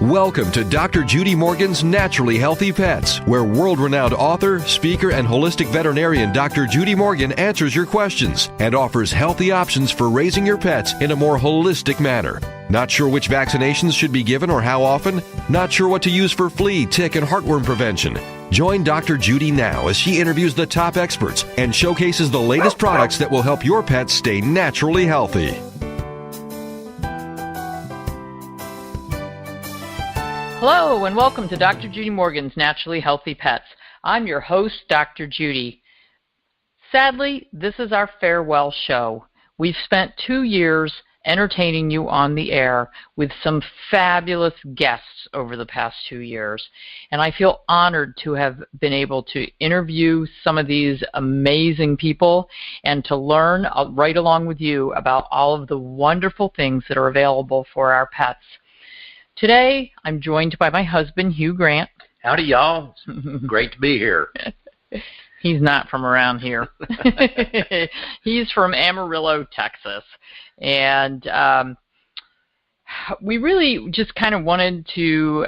Welcome to Dr. Judy Morgan's Naturally Healthy Pets, where world-renowned author, speaker, and holistic veterinarian Dr. Judy Morgan answers your questions and offers healthy options for raising your pets in a more holistic manner. Not sure which vaccinations should be given or how often? Not sure what to use for flea, tick, and heartworm prevention? Join Dr. Judy now as she interviews the top experts and showcases the latest products that will help your pets stay naturally healthy. Hello and welcome to Dr. Judy Morgan's Naturally Healthy Pets. I'm your host, Dr. Judy. Sadly, this is our farewell show. We've spent 2 years entertaining you on the air with some fabulous guests over the past 2 years. And I feel honored to have been able to interview some of these amazing people and to learn right along with you about all of the wonderful things that are available for our pets. Today, I'm joined by my husband, Hugh Grant. Howdy, y'all. Great to be here. He's not from around here. He's from Amarillo, Texas. And we really just kind of wanted to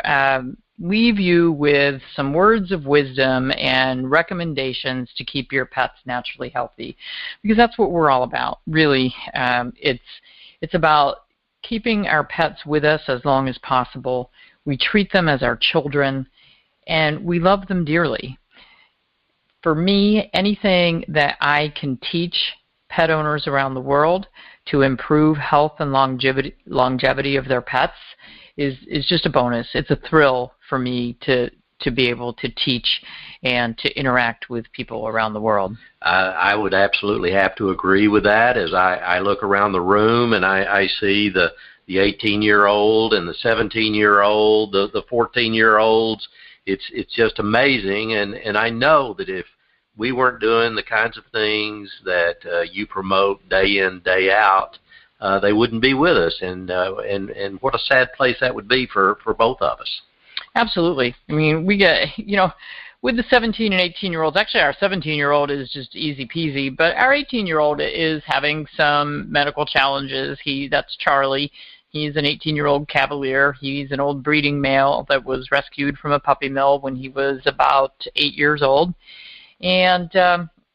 leave you with some words of wisdom and recommendations to keep your pets naturally healthy, because that's what we're all about, really. It's about keeping our pets with us as long as possible. We treat them as our children, and we love them dearly. For me, anything that I can teach pet owners around the world to improve health and longevity of their pets is just a bonus. It's a thrill for me to be able to teach and to interact with people around the world. I would absolutely have to agree with that. As I look around the room and I see the 18-year-old and the 17-year-old, the 14-year-olds, it's just amazing. And I know that if we weren't doing the kinds of things that you promote day in, day out, they wouldn't be with us. And what a sad place that would be for both of us. Absolutely. I mean, we get, with the 17 and 18-year-olds, actually our 17-year-old is just easy peasy, but our 18-year-old is having some medical challenges. That's Charlie. He's an 18-year-old Cavalier. He's an old breeding male that was rescued from a puppy mill when he was about 8 years old. And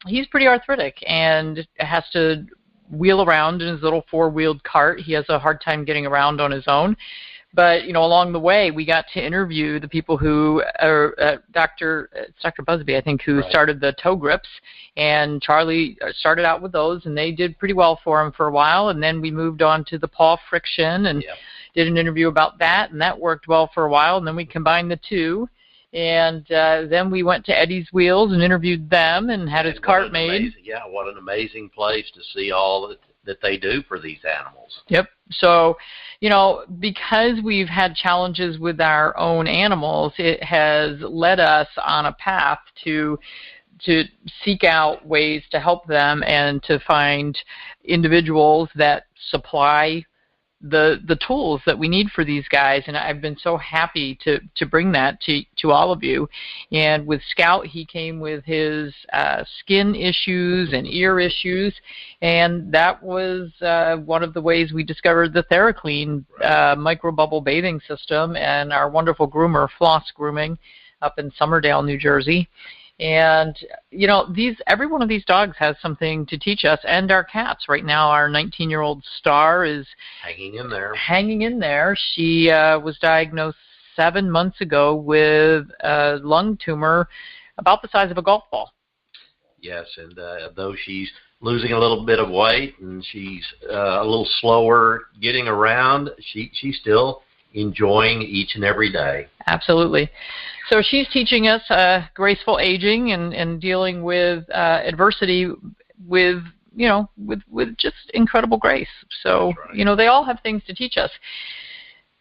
he's pretty arthritic and has to wheel around in his little four-wheeled cart. He has a hard time getting around on his own. But, along the way, we got to interview the people who are Dr. Busby, I think, who started the toe grips. And Charlie started out with those, and they did pretty well for him for a while. And then we moved on to the paw friction and did an interview about that, and that worked well for a while. And then we combined the two. And then we went to Eddie's Wheels and interviewed them and had his cart made. What an amazing place to see all that they do for these animals. Yep. So, because we've had challenges with our own animals, it has led us on a path to seek out ways to help them and to find individuals that supply the tools that we need for these guys. And I've been so happy to bring that to all of you. And with Scout, he came with his skin issues and ear issues, and that was one of the ways we discovered the TheraClean microbubble bathing system and our wonderful groomer, Floss Grooming, up in Somerdale, New Jersey. And, every one of these dogs has something to teach us, and our cats. Right now, our 19-year-old Star is hanging in there. She was diagnosed 7 months ago with a lung tumor about the size of a golf ball. Yes, and though she's losing a little bit of weight and she's a little slower getting around, she's still enjoying each and every day. Absolutely. So she's teaching us graceful aging and dealing with adversity with just incredible grace. So, right. They all have things to teach us.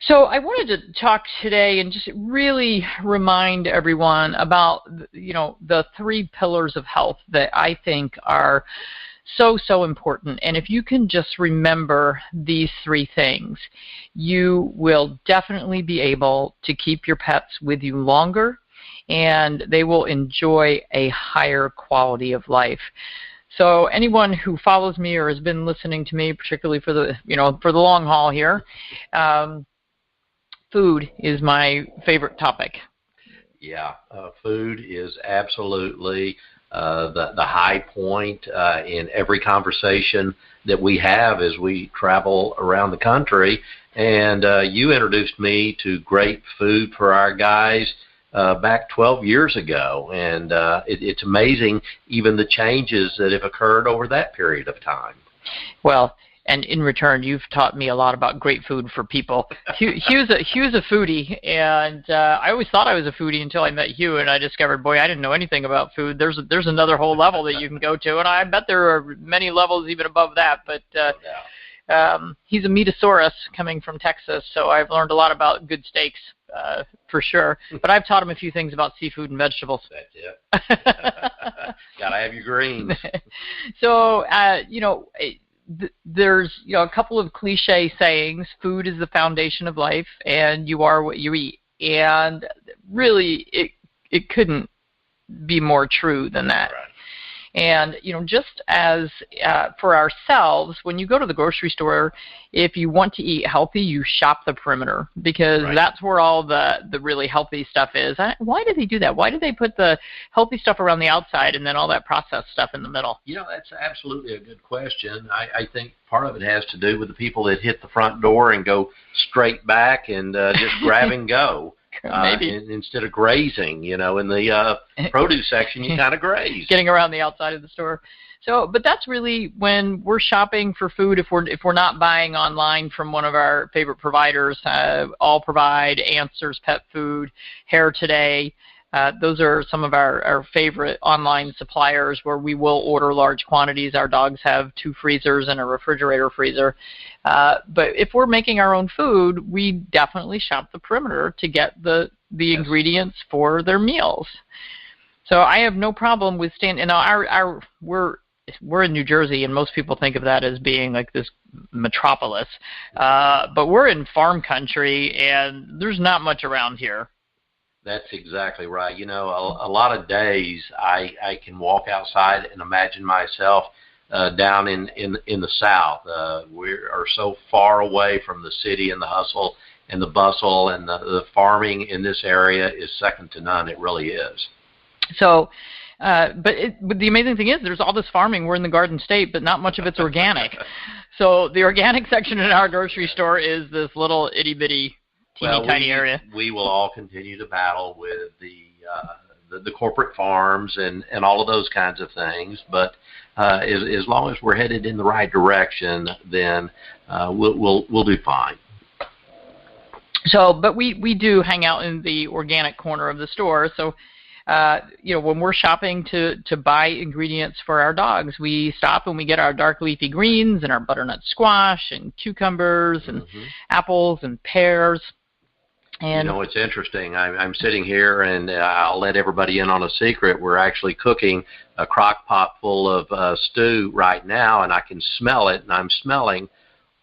So I wanted to talk today and just really remind everyone about, the 3 pillars of health that I think are so important. And if you can just remember these 3 things, you will definitely be able to keep your pets with you longer, and they will enjoy a higher quality of life. So anyone who follows me or has been listening to me, particularly for the long haul here, Food is my favorite topic. Yeah, food is absolutely the high point in every conversation that we have as we travel around the country. And you introduced me to great food for our guys back 12 years ago. And it's amazing even the changes that have occurred over that period of time. Well, and in return, you've taught me a lot about great food for people. Hugh's a foodie, and I always thought I was a foodie until I met Hugh, and I discovered, boy, I didn't know anything about food. There's another whole level that you can go to, and I bet there are many levels even above that. But he's a meatosaurus coming from Texas, so I've learned a lot about good steaks for sure. But I've taught him a few things about seafood and vegetables. That's it. Gotta have your greens. So there's a couple of cliche sayings. Food is the foundation of life, and you are what you eat. And really, it couldn't be more true than that. Right. And just as for ourselves, when you go to the grocery store, if you want to eat healthy, you shop the perimeter, because that's where all the really healthy stuff is. Why do they do that? Why do they put the healthy stuff around the outside and then all that processed stuff in the middle? That's absolutely a good question. I think part of it has to do with the people that hit the front door and go straight back and just grab and go. Maybe. Instead of grazing, in the produce section, you kind of graze. Getting around the outside of the store. So, but that's really when we're shopping for food. If we're not buying online from one of our favorite providers, All Provide, Answers Pet Food, Hair Today. Those are some of our favorite online suppliers where we will order large quantities. Our dogs have 2 freezers and a refrigerator freezer. But if we're making our own food, we definitely shop the perimeter to get the ingredients for their meals. So I have no problem with we're in New Jersey, and most people think of that as being like this metropolis. But we're in farm country, and there's not much around here. That's exactly right. A lot of days I can walk outside and imagine myself down in the South. We are so far away from the city and the hustle and the bustle, and the farming in this area is second to none. It really is. So, but the amazing thing is there's all this farming. We're in the Garden State, but not much of it's organic. So the organic section in our grocery store is this little itty-bitty tiny area. We will all continue to battle with the corporate farms and all of those kinds of things, but as long as we're headed in the right direction, then we'll do fine. So, but we do hang out in the organic corner of the store. So, when we're shopping to buy ingredients for our dogs, we stop and we get our dark leafy greens and our butternut squash and cucumbers and apples and pears. And it's interesting. I'm sitting here, and I'll let everybody in on a secret. We're actually cooking a crock pot full of stew right now, and I can smell it, and I'm smelling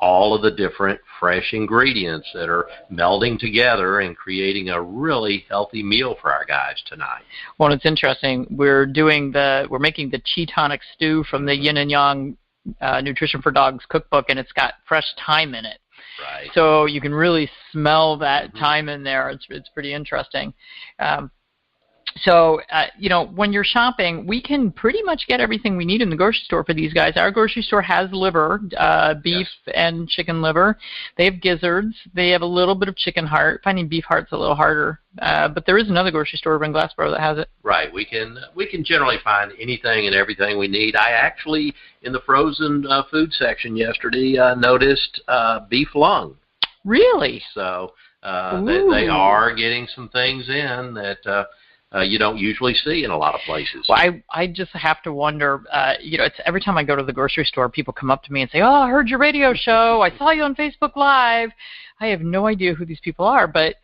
all of the different fresh ingredients that are melding together and creating a really healthy meal for our guys tonight. Well, it's interesting. We're making the Chi Tonic stew from the Yin and Yang Nutrition for Dogs cookbook, and it's got fresh thyme in it. Right. So you can really smell that thyme in there. It's pretty interesting. So, when you're shopping, we can pretty much get everything we need in the grocery store for these guys. Our grocery store has liver, beef and chicken liver. They have gizzards. They have a little bit of chicken heart. Finding beef heart's a little harder, but there is another grocery store over in Glassboro that has it. Right. We can generally find anything and everything we need. I actually, in the frozen food section yesterday, noticed beef lung. Really? So they are getting some things in that you don't usually see in a lot of places. Well, I just have to wonder, it's every time I go to the grocery store, people come up to me and say, "Oh, I heard your radio show. I saw you on Facebook Live." I have no idea who these people are, but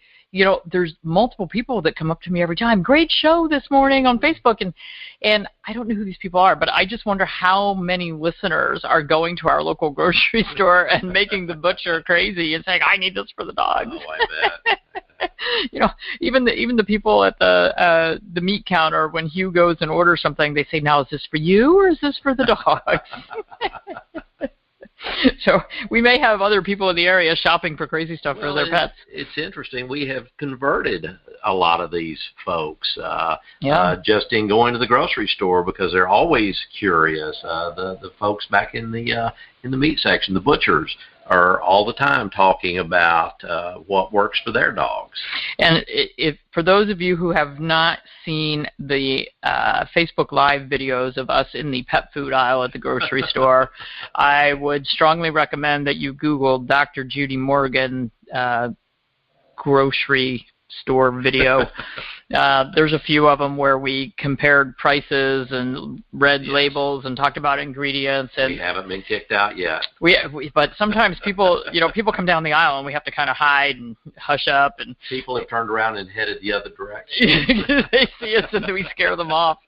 there's multiple people that come up to me every time. "Great show this morning on Facebook," and I don't know who these people are, but I just wonder how many listeners are going to our local grocery store and making the butcher crazy and saying, "I need this for the dogs." Oh, I bet. Even the people at the meat counter, when Hugh goes and orders something, they say, "Now, is this for you or is this for the dogs?" So we may have other people in the area shopping for crazy stuff for their pets. It's interesting. We have converted a lot of these folks just in going to the grocery store because they're always curious. The folks back in the meat section, the butchers, are all the time talking about what works for their dogs. And if for those of you who have not seen the Facebook Live videos of us in the pet food aisle at the grocery store, I would strongly recommend that you Google Dr. Judy Morgan grocery store video. There's a few of them where we compared prices and read labels and talked about ingredients. And we haven't been kicked out yet. But sometimes people come down the aisle and we have to kind of hide and hush up. And people have turned around and headed the other direction. They see us and we scare them off.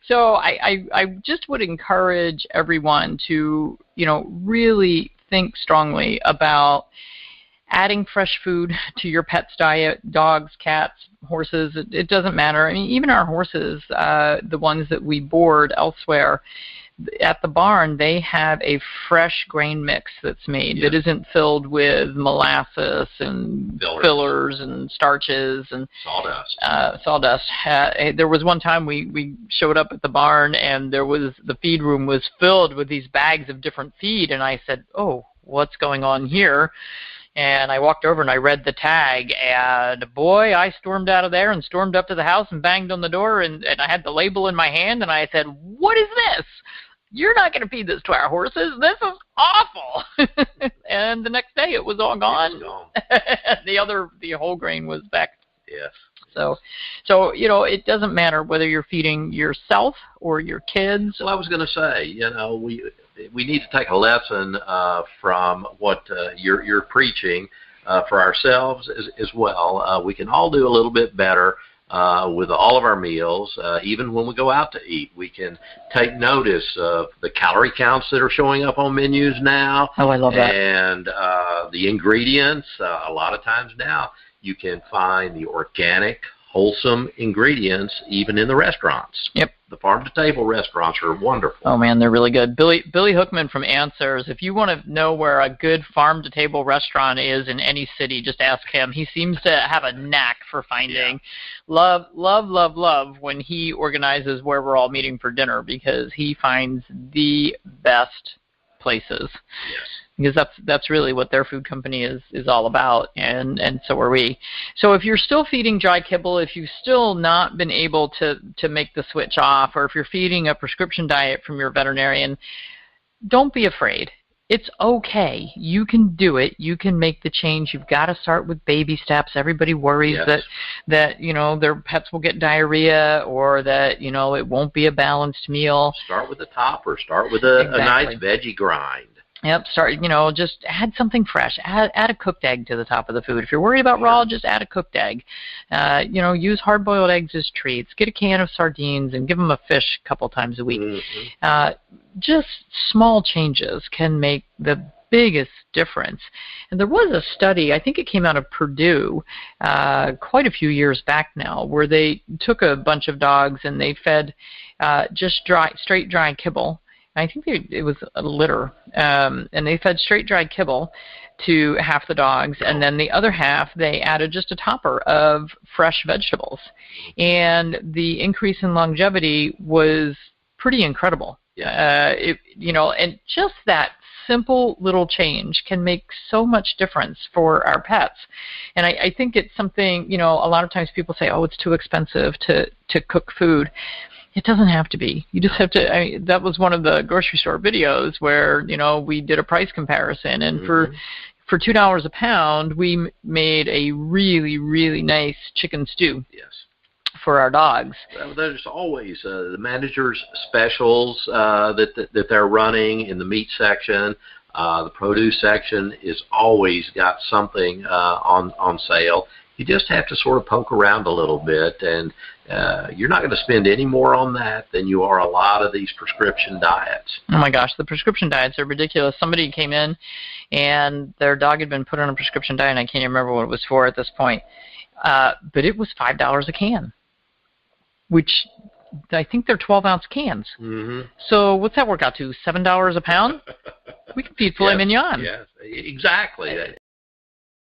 So I just would encourage everyone to, really think strongly about adding fresh food to your pet's diet, dogs, cats, horses, it doesn't matter. I mean, even our horses, the ones that we board elsewhere, at the barn, they have a fresh grain mix that's made that isn't filled with molasses and fillers and starches and sawdust. There was one time we showed up at the barn and the feed room was filled with these bags of different feed, and I said, "Oh, what's going on here?" And I walked over and I read the tag, and boy, I stormed out of there and stormed up to the house and banged on the door, and I had the label in my hand, and I said, "What is this? You're not going to feed this to our horses. This is awful." And the next day it was all gone. The whole grain was back. Yes. So it doesn't matter whether you're feeding yourself or your kids. Well, I was going to say, we need to take a lesson from what you're preaching for ourselves as well. We can all do a little bit better with all of our meals. Even when we go out to eat, we can take notice of the calorie counts that are showing up on menus now. Oh, I love that. And the ingredients. A lot of times now you can find the organic, wholesome ingredients even in the restaurants. Yep. The farm-to-table restaurants are wonderful. Oh, man, they're really good. Billy Hookman from Answers, if you want to know where a good farm-to-table restaurant is in any city, just ask him. He seems to have a knack for finding love when he organizes where we're all meeting for dinner, because he finds the best places. Yes. Because that's really what their food company is all about, and so are we. So if you're still feeding dry kibble, if you've still not been able to make the switch off, or if you're feeding a prescription diet from your veterinarian, don't be afraid. It's okay. You can do it. You can make the change. You've got to start with baby steps. Everybody worries that their pets will get diarrhea, or that it won't be a balanced meal. Start with the topper. Start with a nice veggie grind. Yep, just add something fresh. Add a cooked egg to the top of the food. If you're worried about raw, just add a cooked egg. Use hard-boiled eggs as treats. Get a can of sardines and give them a fish a couple times a week. Mm-hmm. Just small changes can make the biggest difference. And there was a study, I think it came out of Purdue quite a few years back now, where they took a bunch of dogs and they fed just straight dry kibble. I think it was a litter, and they fed straight dry kibble to half the dogs, and then the other half they added just a topper of fresh vegetables, and the increase in longevity was pretty incredible. Yeah. And just that simple little change can make so much difference for our pets. And I think it's something, a lot of times people say, oh, it's too expensive to cook food. It doesn't have to be. You just have to. That was one of the grocery store videos where we did a price comparison, and for $2 a pound, we made a really, really nice chicken stew. Yes. For our dogs. Well, there's always the manager's specials that they're running in the meat section. The produce section is always got something on sale. You just have to sort of poke around a little bit, and you're not going to spend any more on that than you are a lot of these prescription diets. Oh my gosh, the prescription diets are ridiculous. Somebody came in and their dog had been put on a prescription diet, and I can't even remember what it was for at this point, but it was $5 a can, which I think they're 12-ounce cans. Mm-hmm. So what's that work out to? $7 a pound? We can feed filet mignon. Yes, exactly.